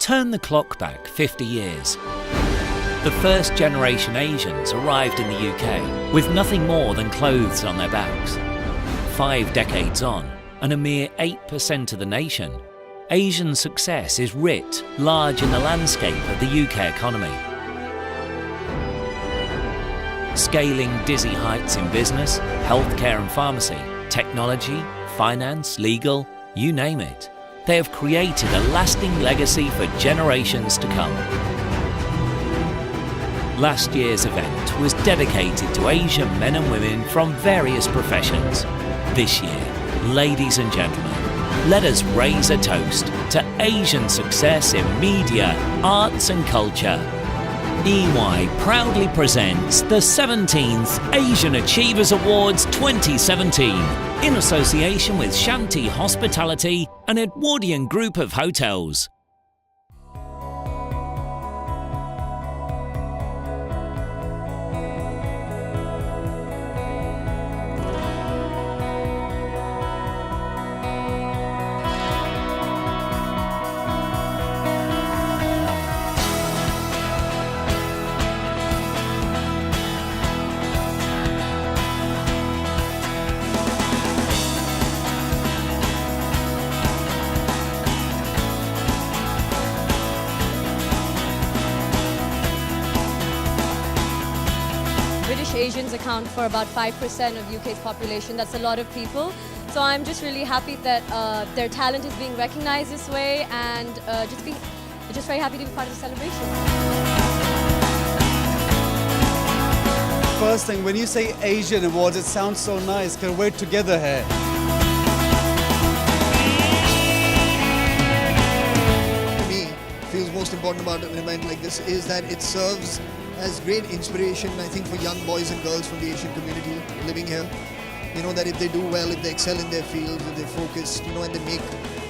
Turn the clock back 50 years. The first generation Asians arrived in the UK with nothing more than clothes on their backs. 5 decades on, and a mere 8% of the nation, Asian success is writ large in the landscape of the UK economy. Scaling dizzy heights in business, healthcare and pharmacy, technology, finance, legal, you name it. They have created a lasting legacy for generations to come. Last year's event was dedicated to Asian men and women from various professions. This year, ladies and gentlemen, let us raise a toast to Asian success in media, arts and culture. EY proudly presents the 17th Asian Achievers Awards 2017 in association with Shanti Hospitality and Edwardian Group of Hotels. British Asians account for about 5% of UK's population. That's a lot of people. So I'm just really happy that their talent is being recognized this way, and just very happy to be part of the celebration. First thing, when you say Asian Awards, it sounds so nice because we're together here. To me, feels most important about an event like this is that it serves as great inspiration, I think, for young boys and girls from the Asian community living here. You know, that if they do well, if they excel in their fields, if they're focused, you know, and they make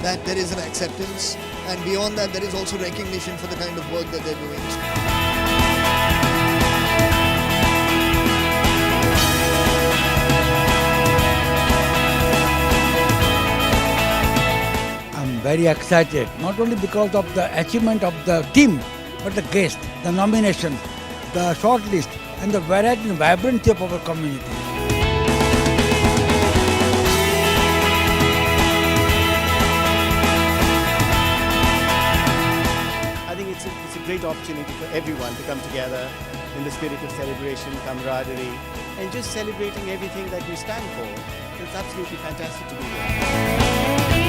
that, there is an acceptance. And beyond that, there is also recognition for the kind of work that they're doing. I'm very excited, not only because of the achievement of the team, but the guests, the nomination, the shortlist, and the variety and vibrancy of our community. I think it's a great opportunity for everyone to come together in the spirit of celebration, camaraderie, and just celebrating everything that we stand for. It's absolutely fantastic to be here.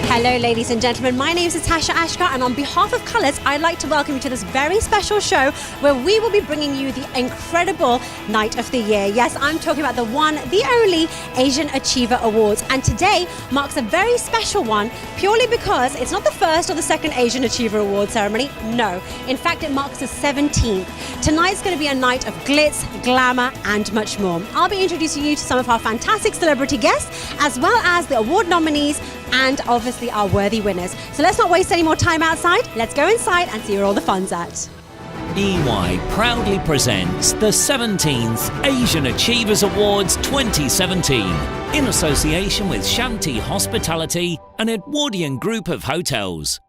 Hello ladies and gentlemen, my name is Natasha Ashkar, and on behalf of Colours, I'd like to welcome you to this very special show where we will be bringing you the incredible night of the year. Yes, I'm talking about the one, the only Asian Achiever Awards, and today marks a very special one purely because it's not the first or the second Asian Achiever Award ceremony, no. In fact, it marks the 17th. Tonight's going to be a night of glitz, glamour and much more. I'll be introducing you to some of our fantastic celebrity guests as well as the award nominees and obviously our worthy winners. So let's not waste any more time outside. Let's go inside and see where all the fun's at. EY proudly presents the 17th Asian Achievers Awards 2017 in association with Shanti Hospitality and Edwardian Group of Hotels.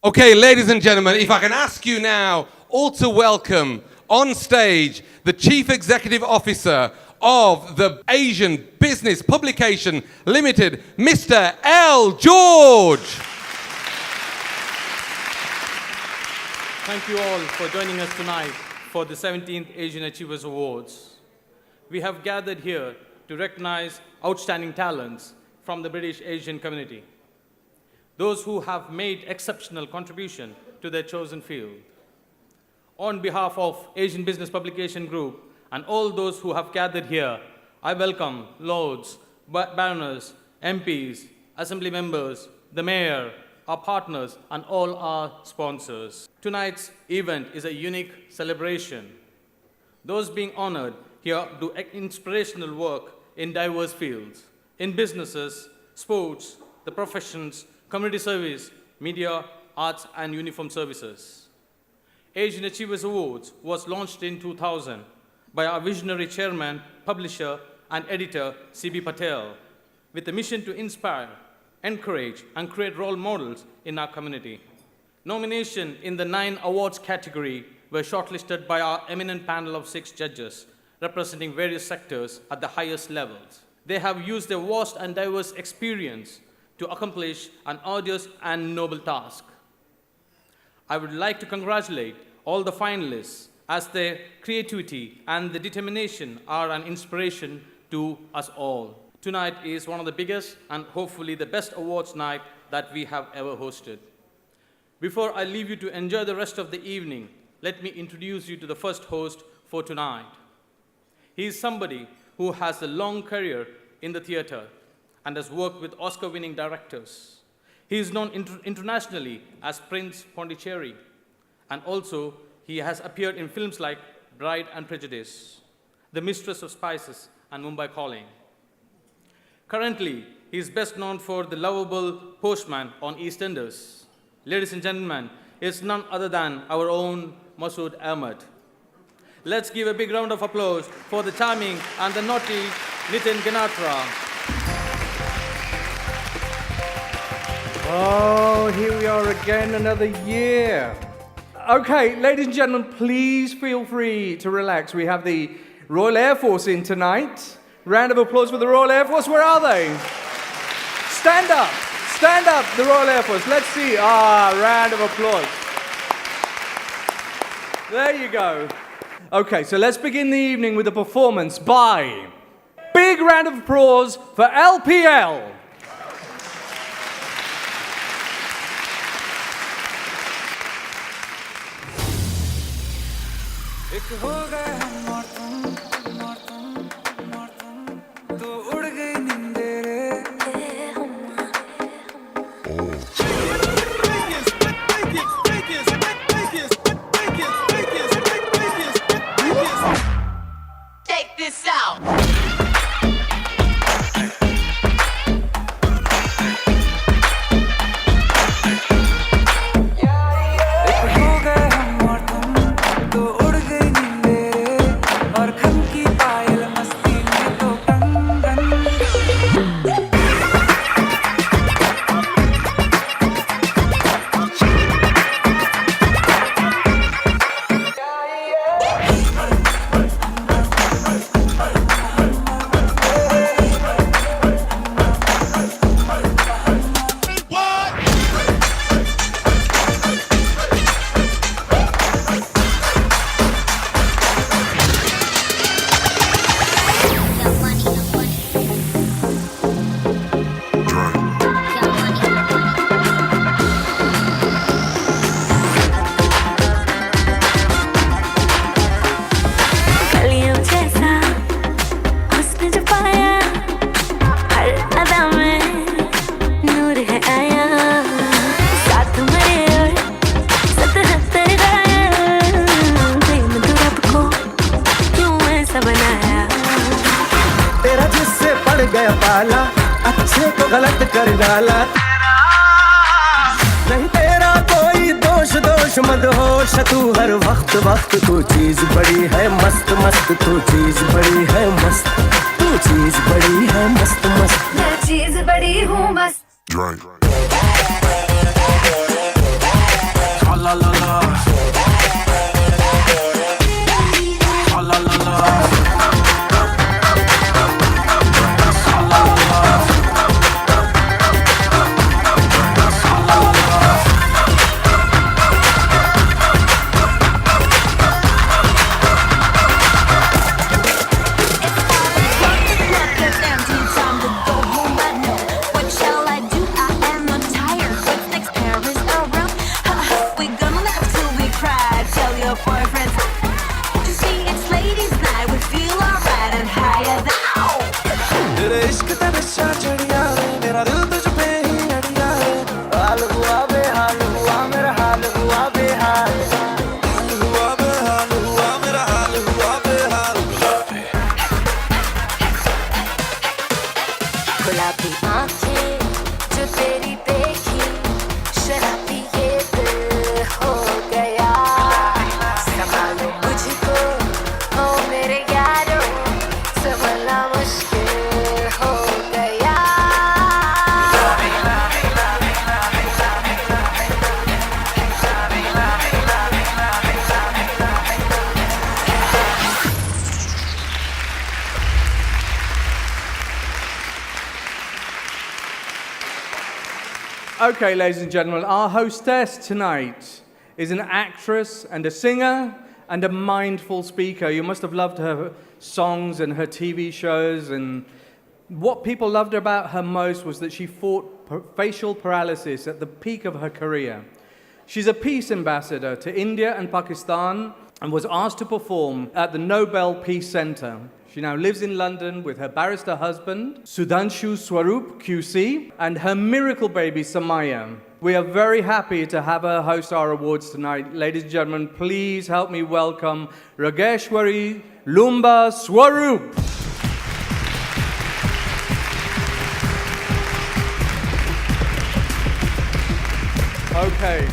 Okay, ladies and gentlemen, if I can ask you now all to welcome on stage the Chief Executive Officer of the Asian Business Publication Limited, Mr. L. George. Thank you all for joining us tonight for the 17th Asian Achievers Awards. We have gathered here to recognize outstanding talents from the British Asian community, those who have made exceptional contribution to their chosen field. On behalf of Asian Business Publication Group and all those who have gathered here, I welcome Lords, Baroners, MPs, Assembly members, the Mayor, our partners, and all our sponsors. Tonight's event is a unique celebration. Those being honored here do inspirational work in diverse fields, in businesses, sports, the professions, community service, media, arts, and uniform services. Asian Achievers Awards was launched in 2000 by our visionary chairman, publisher, and editor, C.B. Patel, with a mission to inspire, encourage, and create role models in our community. Nomination in the 9 awards category were shortlisted by our eminent panel of 6 judges, representing various sectors at the highest levels. They have used their vast and diverse experience to accomplish an arduous and noble task. I would like to congratulate all the finalists, as their creativity and the determination are an inspiration to us all. Tonight is one of the biggest and hopefully the best awards night that we have ever hosted. Before I leave you to enjoy the rest of the evening, let me introduce you to the first host for tonight. He is somebody who has a long career in the theater and has worked with Oscar-winning directors. He is known internationally as Prince Pondicherry, and also he has appeared in films like Bride and Prejudice, The Mistress of Spices, and Mumbai Calling. Currently, he is best known for the lovable postman on EastEnders. Ladies and gentlemen, is none other than our own Masood Ahmed. Let's give a big round of applause for the charming and the naughty Nitin Ganatra. Oh, here we are again, another year. Okay, ladies and gentlemen, please feel free to relax. We have the Royal Air Force in tonight. Round of applause for the Royal Air Force. Where are they? Stand up. Stand up, the Royal Air Force. Let's see. Round of applause. There you go. Okay, so let's begin the evening with a performance by... Big round of applause for LPL. Take this out. अच्छे को गलत कर डाला नहीं तेरा कोई दोष दोष मदहोश तू हर वक्त वक्त तू चीज बड़ी है मस्त मस्त तू चीज बड़ी है मस्त तू चीज बड़ी है मस्त मस्त मैं चीज बड़ी हूँ मस्त ला ला ला Okay, ladies and gentlemen, our hostess tonight is an actress and a singer and a mindful speaker. You must have loved her songs and her TV shows, and what people loved about her most was that she fought facial paralysis at the peak of her career. She's a peace ambassador to India and Pakistan and was asked to perform at the Nobel Peace Center. She now lives in London with her barrister husband, Sudhanshu Swaroop QC, and her miracle baby, Samaya. We are very happy to have her host our awards tonight. Ladies and gentlemen, please help me welcome Rageshwari Lumba Swaroop. Okay.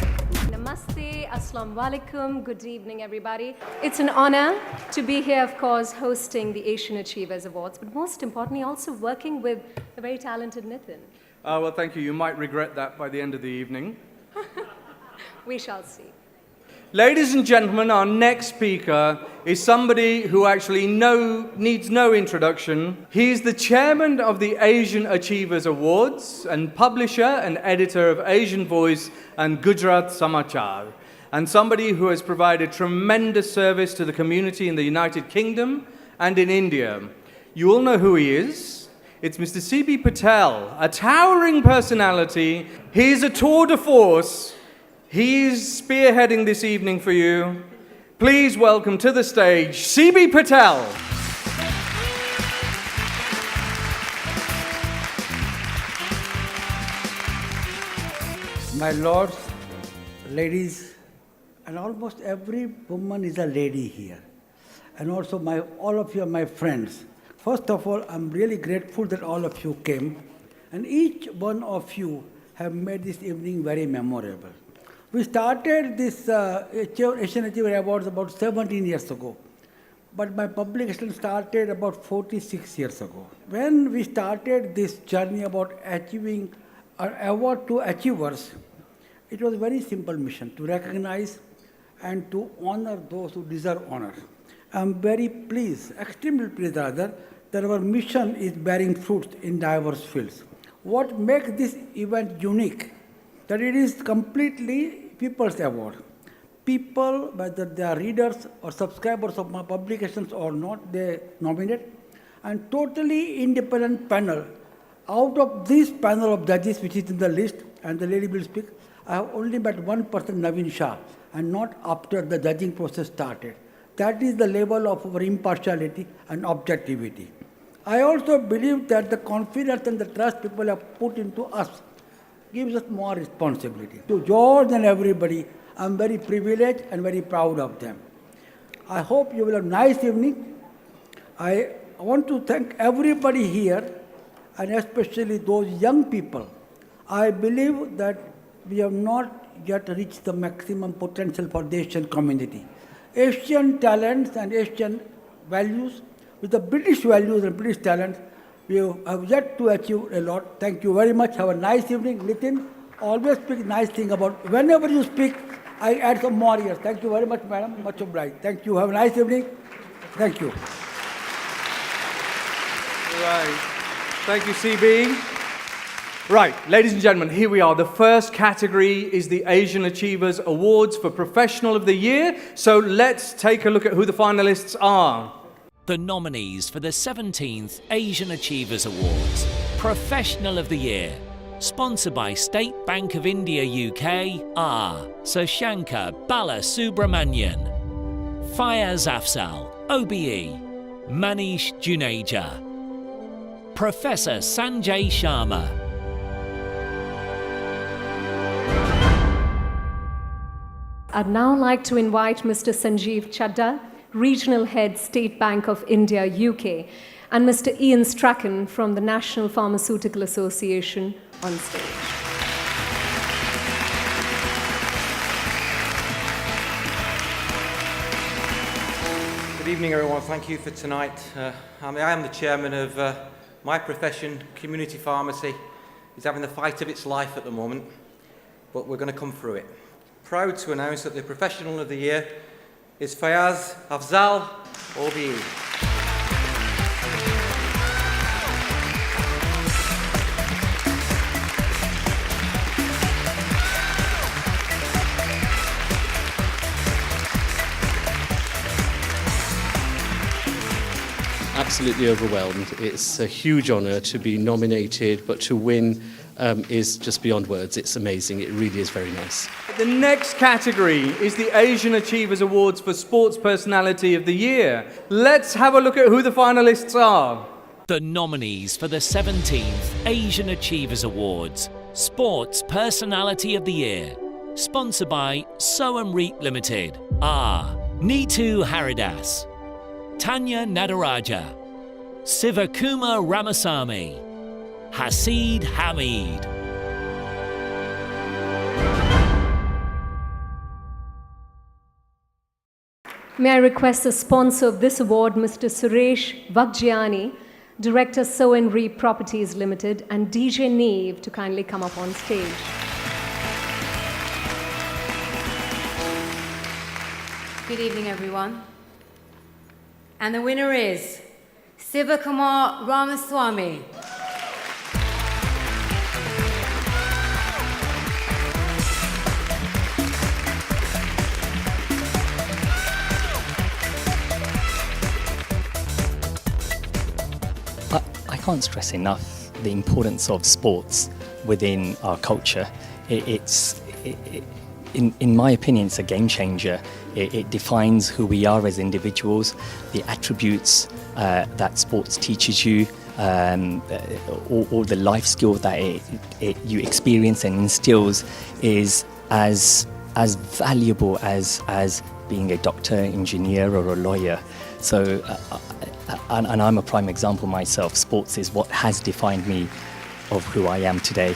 Namaste, Assalamu alaikum, good evening everybody. It's an honor to be here, of course, hosting the Asian Achievers Awards, but most importantly also working with the very talented Nitin. Well, thank you. You might regret that by the end of the evening. We shall see. Ladies and gentlemen, our next speaker is somebody who actually needs no introduction. He's the chairman of the Asian Achievers Awards and publisher and editor of Asian Voice and Gujarat Samachar, and somebody who has provided tremendous service to the community in the United Kingdom and in India. You all know who he is. It's Mr. C.B. Patel, a towering personality. He's a tour de force. He's spearheading this evening for you. Please welcome to the stage, C.B. Patel. My lords, ladies, and almost every woman is a lady here. And also all of you are my friends. First of all, I'm really grateful that all of you came. And each one of you have made this evening very memorable. We started this Asian Achiever Awards about 17 years ago. But my publication started about 46 years ago. When we started this journey about achieving an award to achievers, it was a very simple mission to recognize and to honor those who deserve honor. I'm very pleased, extremely pleased rather, that our mission is bearing fruits in diverse fields. What makes this event unique? That it is completely people's award. People, whether they are readers or subscribers of my publications or not, they nominate. And totally independent panel. Out of this panel of judges, which is in the list, and the lady will speak, I have only met one person, Naveen Shah, and not after the judging process started. That is the level of our impartiality and objectivity. I also believe that the confidence and the trust people have put into us gives us more responsibility. To George and everybody, I'm very privileged and very proud of them. I hope you will have a nice evening. I want to thank everybody here, and especially those young people. I believe that we have not yet reached the maximum potential for the Asian community. Asian talents and Asian values, with the British values and British talents, we have yet to achieve a lot. Thank you very much. Have a nice evening. Nitin, always speak nice thing about, whenever you speak, I add some more here. Thank you very much, madam. Much obliged. Thank you. Have a nice evening. Thank you. Right. Thank you, CB. Right, ladies and gentlemen, here we are. The first category is the Asian Achievers Awards for Professional of the Year. So let's take a look at who the finalists are. The nominees for the 17th Asian Achievers Awards, Professional of the Year, sponsored by State Bank of India UK, are Sashankar Balasubramanian, Fayaz Afzal, OBE, Manish Juneja, Professor Sanjay Sharma. I'd now like to invite Mr. Sanjeev Chadda, Regional Head, State Bank of India, UK, and Mr. Ian Strachan from the National Pharmaceutical Association on stage. Good evening, everyone. Thank you for tonight. I am the chairman of my profession. Community pharmacy is having the fight of its life at the moment, but we're going to come through it. Proud to announce that the Professional of the Year is Fayaz Afzal, OBE. absolutely overwhelmed. It's a huge honour to be nominated, but to win is just beyond words. It's amazing. It really is very nice. The next category is the Asian Achievers Awards for Sports Personality of the Year. Let's have a look at who the finalists are. The nominees for the 17th Asian Achievers Awards, Sports Personality of the Year, sponsored by Soham REIT Limited, are Neetu Haridas, Tanya Nadaraja, Sivakumar Ramasamy, Haseed Hamid. May I request the sponsor of this award, Mr. Suresh Vakjiani, Director Soham REIT Properties Limited, and DJ Neve to kindly come up on stage. Good evening, everyone. And the winner is Sivakumar Ramaswamy. I can't stress enough the importance of sports within our culture. In my opinion, it's a game changer. It defines who we are as individuals, the attributes that sports teaches you, all the life skills that you experience and instills is as valuable as being a doctor, engineer or a lawyer. So, and I'm a prime example myself. Sports is what has defined me of who I am today.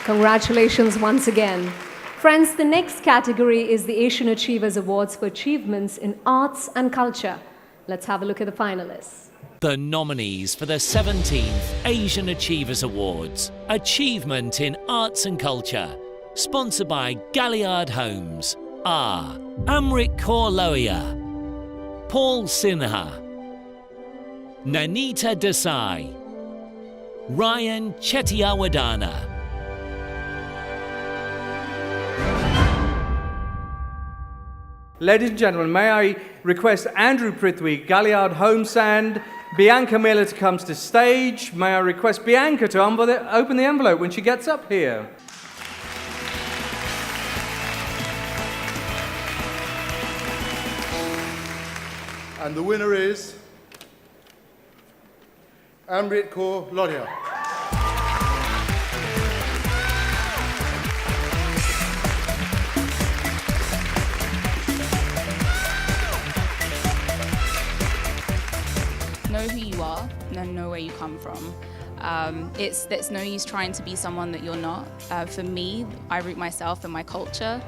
Congratulations once again. Friends, the next category is the Asian Achievers Awards for achievements in arts and culture. Let's have a look at the finalists. The nominees for the 17th Asian Achievers Awards, Achievement in Arts and Culture, sponsored by Galliard Homes, are Amrit Kaur Lohia, Paul Sinha, Nanita Desai, Ryan Chettiawadana. Ladies and gentlemen, may I request Andrew Prithvi, Galliard Homes, and Bianca Miller to come to the stage. May I request Bianca to open the envelope when she gets up here. And the winner is Amrit Kaur Lohia. Know who you are and know where you come from. There's no use trying to be someone that you're not. For me, I root myself in my culture,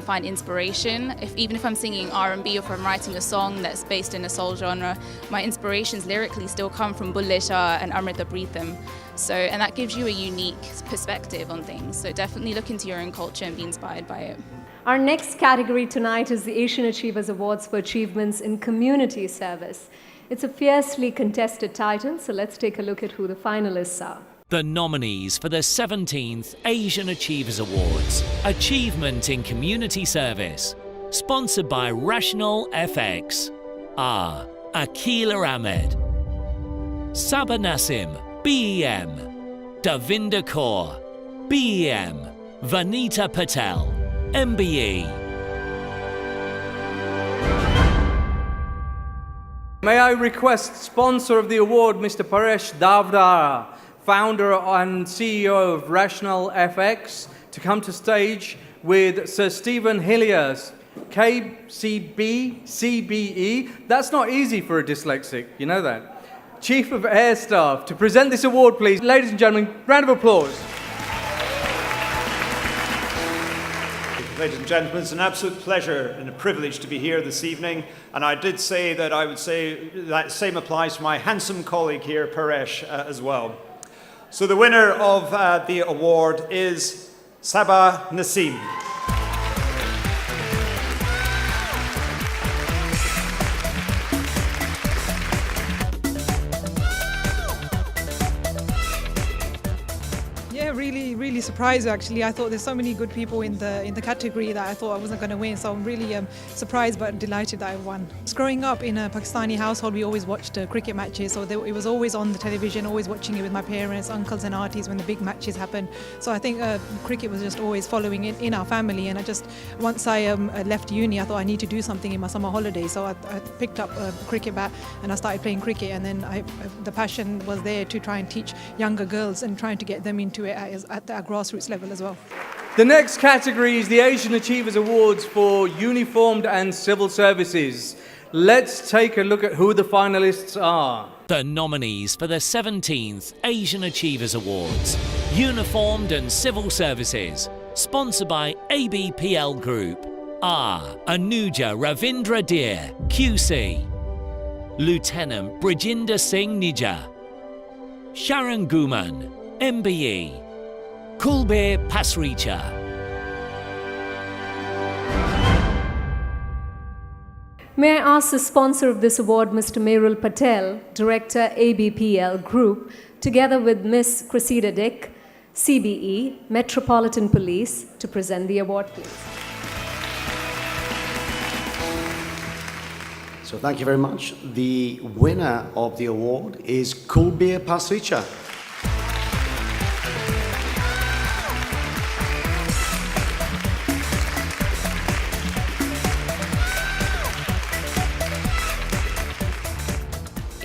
find inspiration. Even if I'm singing R&B or if I'm writing a song that's based in a soul genre, my inspirations lyrically still come from Bulle Shah and Amrita Preetham. And that gives you a unique perspective on things. So definitely look into your own culture and be inspired by it. Our next category tonight is the Asian Achievers Awards for achievements in community service. It's a fiercely contested title, so let's take a look at who the finalists are. The nominees for the 17th Asian Achievers Awards, Achievement in Community Service, sponsored by Rational FX, are Akila Ahmed, Saba Nassim, BEM, Davinder Kaur, BEM, Vanita Patel, MBE. May I request sponsor of the award, Mr. Paresh Davdara, founder and CEO of Rational FX, to come to stage with Sir Stephen Hilliers, KCB, CBE. That's not easy for a dyslexic, you know that. Chief of Air Staff, to present this award, please. Ladies and gentlemen, round of applause. Ladies and gentlemen, it's an absolute pleasure and a privilege to be here this evening. And I did say that I would say that same applies to my handsome colleague here, Paresh, as well. So the winner of the award is Saba Nassim. really surprised actually. I thought there's so many good people in the category that I thought I wasn't going to win. So I'm really surprised but delighted that I won. Growing up in a Pakistani household, we always watched cricket matches. So it was always on the television, always watching it with my parents, uncles and aunties when the big matches happened. So I think cricket was just always following in our family. And once I left uni, I thought I need to do something in my summer holiday. So I picked up a cricket bat and I started playing cricket. And then the passion was there to try and teach younger girls and trying to get them into it at the grassroots level as well. The next category is the Asian Achievers Awards for Uniformed and Civil Services. Let's take a look at who the finalists are. The nominees for the 17th Asian Achievers Awards, Uniformed and Civil Services, sponsored by ABPL Group, are Anuja Ravindra Deer, QC, Lieutenant Brijinder Singh Nija, Sharon Guman, MBE, Kulbir Pasricha. May I ask the sponsor of this award, Mr. Merul Patel, Director ABPL Group, together with Ms. Cressida Dick, CBE, Metropolitan Police, to present the award, please. So thank you very much. The winner of the award is Kulbir Pasricha.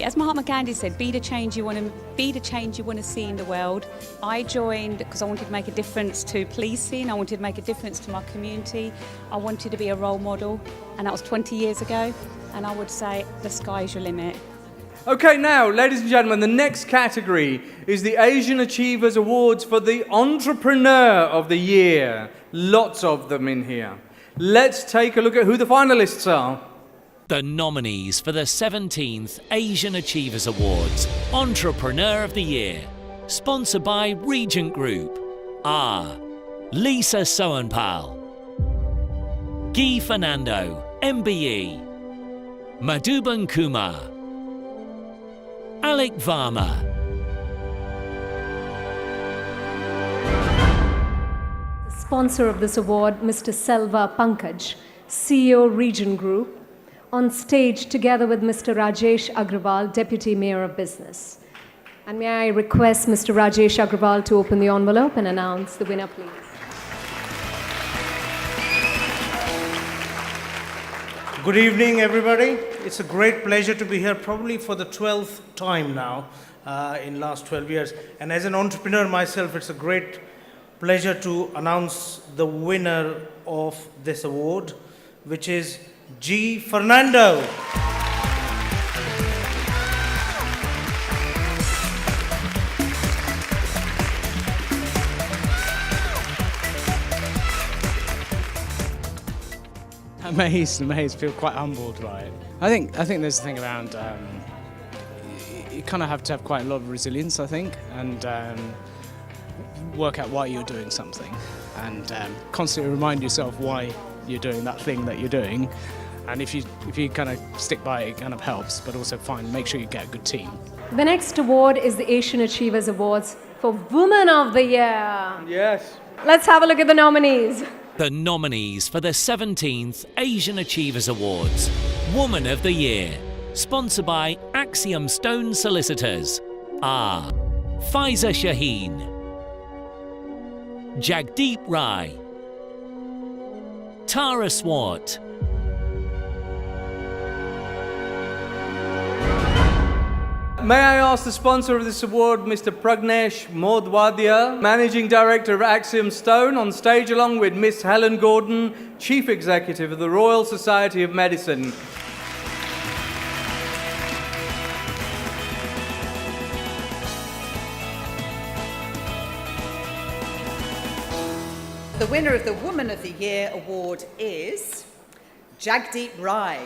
As Mahatma Gandhi said, be the change you want to see in the world. I joined because I wanted to make a difference to policing. I wanted to make a difference to my community. I wanted to be a role model, and that was 20 years ago. And I would say the sky's your limit. Okay, now, ladies and gentlemen, the next category is the Asian Achievers Awards for the Entrepreneur of the Year. Lots of them in here. Let's take a look at who the finalists are. The nominees for the 17th Asian Achievers Awards, Entrepreneur of the Year, sponsored by Regent Group, are Lisa Sohanpal, Guy Fernando, MBE, Madhuban Kumar, Alec Varma. The sponsor of this award, Mr. Selva Pankaj, CEO Regent Group, on stage together with Mr. Rajesh Agrawal, Deputy Mayor of Business. And may I request Mr. Rajesh Agrawal to open the envelope and announce the winner, please. Good evening, everybody. It's a great pleasure to be here, probably for the 12th time now in last 12 years. And as an entrepreneur myself, it's a great pleasure to announce the winner of this award, which is G. Fernando. Amazed, feel quite humbled by it. I think there's a thing around you kind of have to have quite a lot of resilience, I think, and work out why you're doing something, and constantly remind yourself why you're doing that thing that you're doing. And if you kind of stick by it, it kind of helps, but also make sure you get a good team. The next award is the Asian Achievers Awards for Woman of the Year. Yes. Let's have a look at the nominees. The nominees for the 17th Asian Achievers Awards, Woman of the Year, sponsored by Axiom Stone Solicitors, are Faiza Shaheen, Jagdeep Rai, Tara Swart, May I ask the sponsor of this award, Mr. Pragnesh Modwadia, Managing Director of Axiom Stone, on stage along with Miss Helen Gordon, Chief Executive of the Royal Society of Medicine. The winner of the Woman of the Year award is Jagdeep Rai.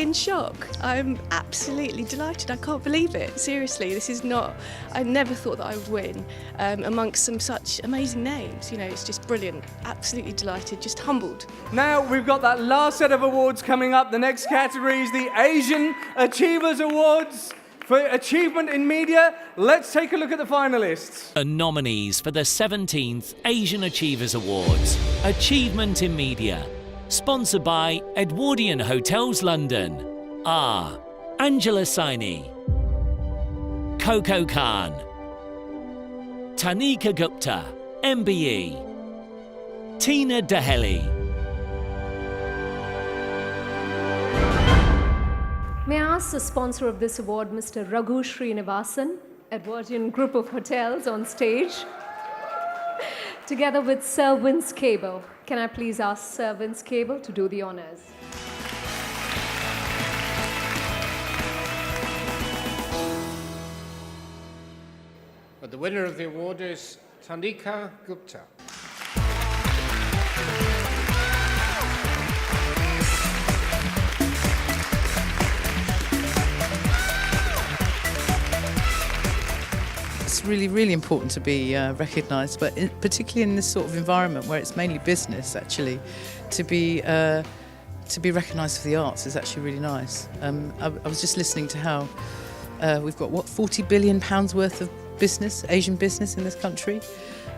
in shock. I'm absolutely delighted. I can't believe it. Seriously, this is not. I never thought that I would win amongst some such amazing names. You know, it's just brilliant. Absolutely delighted. Just humbled. Now we've got that last set of awards coming up. The next category is the Asian Achievers Awards for Achievement in Media. Let's take a look at the finalists. The nominees for the 17th Asian Achievers Awards, Achievement in Media, sponsored by Edwardian Hotels London, are Angela Saini, Coco Khan, Tanika Gupta, MBE, Tina Daheli. May I ask the sponsor of this award, Mr. Raghu Srinivasan, Edwardian Group of Hotels, on stage, together with Sir Vince Cable. Can I please ask Sir Vince Cable to do the honors? But the winner of the award is Tanika Gupta. It's really, really important to be recognised, but particularly in this sort of environment where it's mainly business, actually, to be recognised for the arts is actually really nice. I was just listening to how we've got, £40 billion worth of business, Asian business in this country,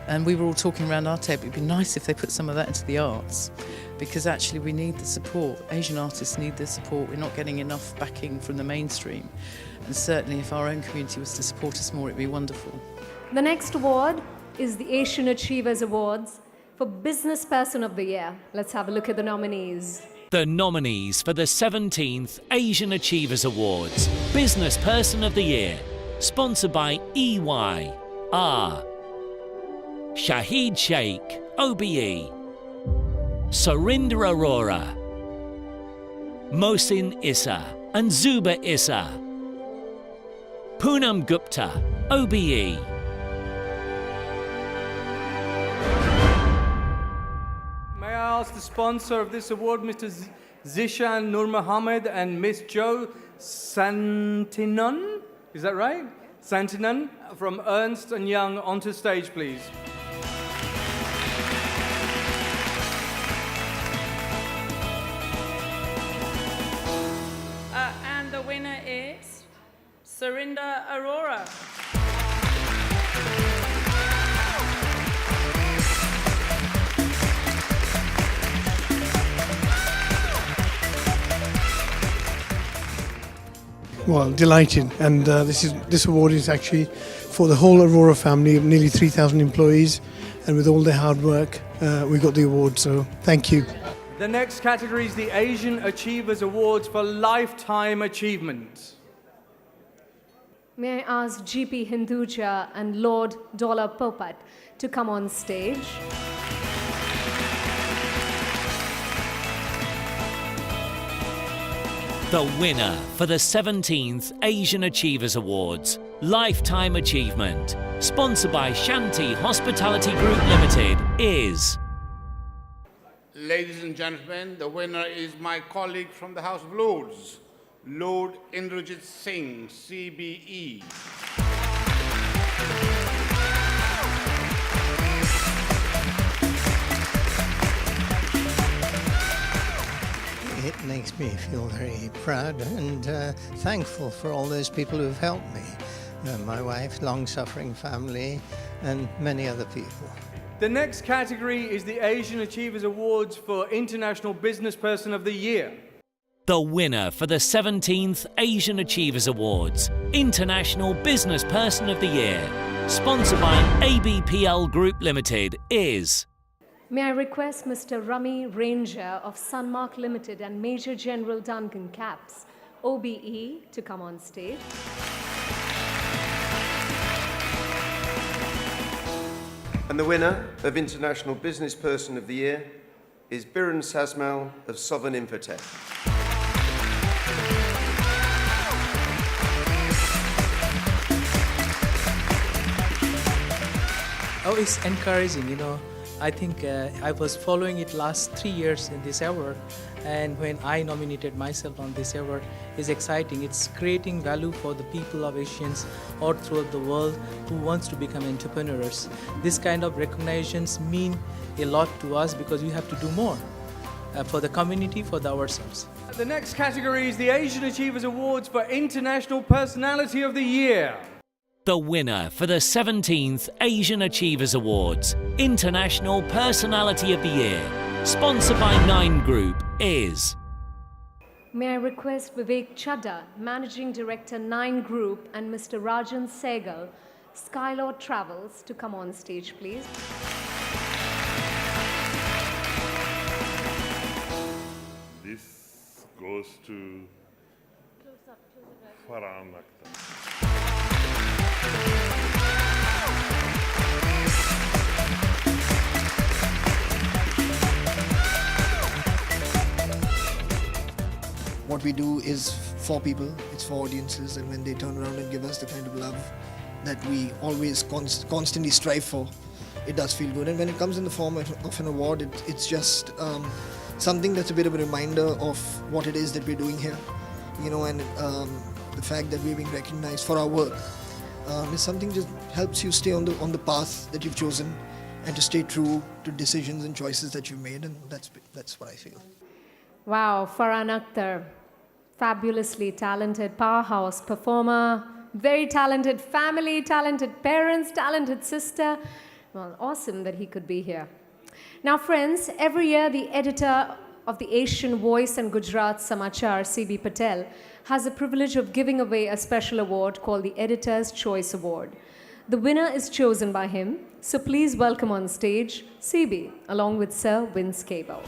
and we were all talking around our table, it'd be nice if they put some of that into the arts, because actually we need the support. Asian artists need the support. We're not getting enough backing from the mainstream. And certainly if our own community was to support us more, it'd be wonderful. The next award is the Asian Achievers Awards for Business Person of the Year. Let's have a look at the nominees. The nominees for the 17th Asian Achievers Awards, Business Person of the Year, sponsored by EY, are Shahid Sheikh, OBE, Surinder Arora, Mohsin Issa and Zuba Issa, Poonam Gupta, OBE. May I ask the sponsor of this award, Mr. Zishan Nur Mohammed and Miss Jo Santinan? Is that right? Santinan from Ernst & Young onto stage, please. And the winner is Surinder Arora. Well, delighted, and this award is actually for the whole Aurora family of nearly 3,000 employees, and with all their hard work, we got the award. So thank you. The next category is the Asian Achievers Awards for Lifetime Achievement. May I ask GP Hinduja and Lord Dollar Popat to come on stage? The winner for the 17th Asian Achievers Awards, Lifetime Achievement, sponsored by Shanti Hospitality Group Limited, is... Ladies and gentlemen, the winner is my colleague from the House of Lords, Lord Indrajit Singh, CBE. It makes me feel very proud and thankful for all those people who have helped me. My wife, long-suffering family, and many other people. The next category is the Asian Achievers Awards for International Business Person of the Year. The winner for the 17th Asian Achievers Awards, International Business Person of the Year, sponsored by ABPL Group Limited, is... May I request Mr. Rami Ranger of Sunmark Limited and Major General Duncan Caps, OBE, to come on stage. And the winner of International Business Person of the Year is Biren Sazmal of Southern Infotech. Oh, it's encouraging, you know. I think I was following it last 3 years in this award, and when I nominated myself on this award, is exciting. It's creating value for the people of Asians all throughout the world who wants to become entrepreneurs. This kind of recognitions mean a lot to us because we have to do more for the community, for ourselves. The next category is the Asian Achievers Awards for International Personality of the Year. The winner for the 17th Asian Achievers Awards, International Personality of the Year, sponsored by Nine Group, is... May I request Vivek Chadda, Managing Director, Nine Group, and Mr. Rajan Sehgal, Skylord Travels, to come on stage, please. This goes to Farhan Akhtar. What we do is for people, it's for audiences, and when they turn around and give us the kind of love that we always constantly strive for, it does feel good. And when it comes in the form of an award, it's just something that's a bit of a reminder of what it is that we're doing here, you know, and the fact that we're being recognized for our work is something that just helps you stay on the path that you've chosen and to stay true to decisions and choices that you've made, and that's what I feel. Wow, Farhan Akhtar, fabulously talented powerhouse performer, very talented family, talented parents, talented sister. Well, awesome that he could be here. Now friends, every year the editor of the Asian Voice and Gujarat Samachar, C.B. Patel, has the privilege of giving away a special award called the Editor's Choice Award. The winner is chosen by him, so please welcome on stage C.B. along with Sir Vince Cable.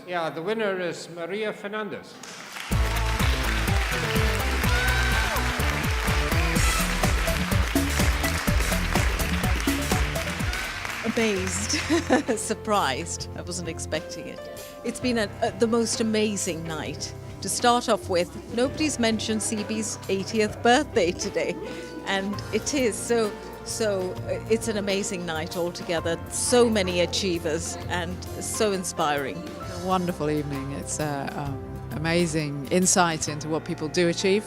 Yeah, the winner is Maria Fernandez. Amazed, surprised. I wasn't expecting it. It's been the most amazing night. To start off with, nobody's mentioned CB's 80th birthday today, and it is so it's an amazing night altogether. So many achievers and so inspiring. A wonderful evening. It's amazing insight into what people do achieve.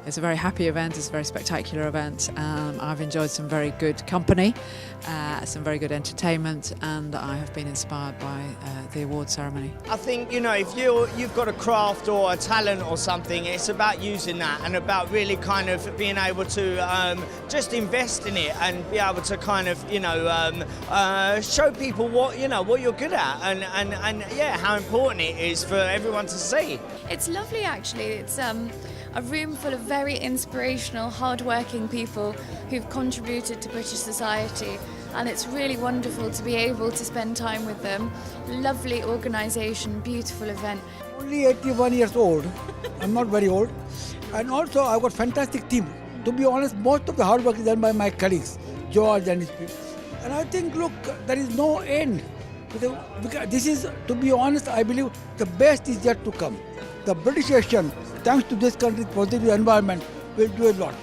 It's a very happy event, it's a very spectacular event. I've enjoyed some very good company, some very good entertainment, and I have been inspired by the award ceremony. I think, if you've got a craft or a talent or something, it's about using that and about really kind of being able to just invest in it and be able to kind of, show people what you're good at and yeah, how important it is for everyone to see. It's lovely actually. It's a room full of very inspirational, hard-working people who've contributed to British society, and it's really wonderful to be able to spend time with them. Lovely organisation, beautiful event. Only 81 years old. I'm not very old. And also I've got a fantastic team. To be honest, most of the hard work is done by my colleagues, George and his people. And I think, look, there is no end. Because this is, to be honest, I believe the best is yet to come. The British Asian, thanks to this country's positive environment, will do a lot.